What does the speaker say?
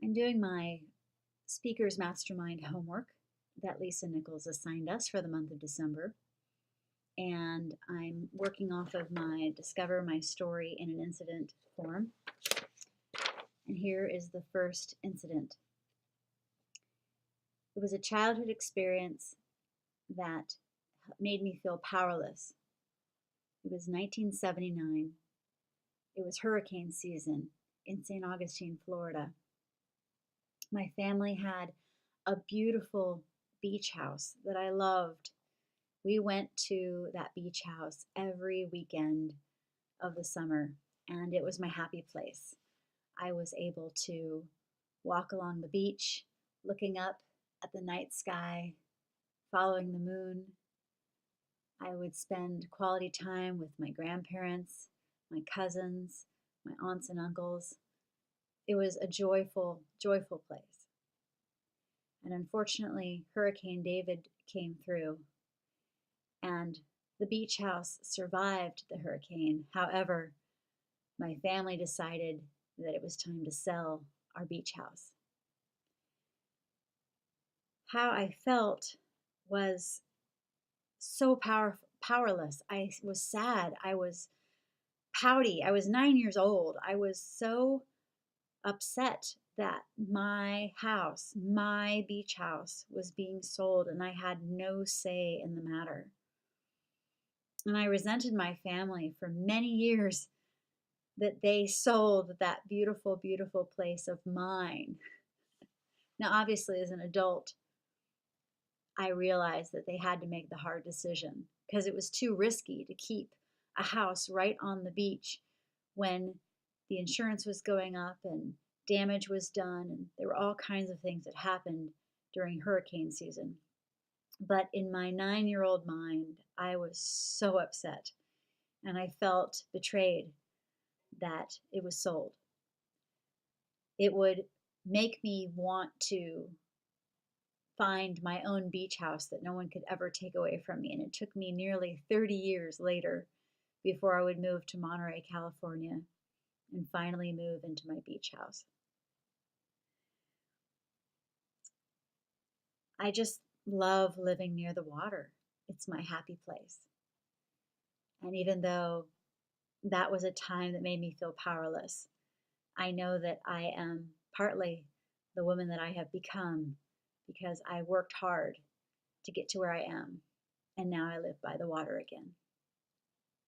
I'm doing my Speaker's Mastermind homework that Lisa Nichols assigned us for the month of December. And I'm working off of my Discover My Story in an Incident form. And here is the first incident. It was a childhood experience that made me feel powerless. It was 1979. It was hurricane season in St. Augustine, Florida. My family had a beautiful beach house that I loved. We went to that beach house every weekend of the summer, and it was my happy place. I was able to walk along the beach, looking up at the night sky, following the moon. I would spend quality time with my grandparents, my cousins, my aunts and uncles. It was a joyful, joyful place. And unfortunately, Hurricane David came through, and the beach house survived the hurricane. However, my family decided that it was time to sell our beach house. How I felt was so powerless. I was sad. I was pouty. I was 9 years old. I was so upset that my house, my beach house, was being sold and I had no say in the matter. And I resented my family for many years that they sold that beautiful, beautiful place of mine. Now, obviously, as an adult, I realized that they had to make the hard decision because it was too risky to keep a house right on the beach when the insurance was going up and damage was done, and there were all kinds of things that happened during hurricane season. But in my 9-year-old mind, I was so upset and I felt betrayed that it was sold. It would make me want to find my own beach house that no one could ever take away from me. And it took me nearly 30 years later before I would move to Monterey, California, and finally move into my beach house. I just love living near the water. It's my happy place. And even though that was a time that made me feel powerless, I know that I am partly the woman that I have become because I worked hard to get to where I am. And now I live by the water again.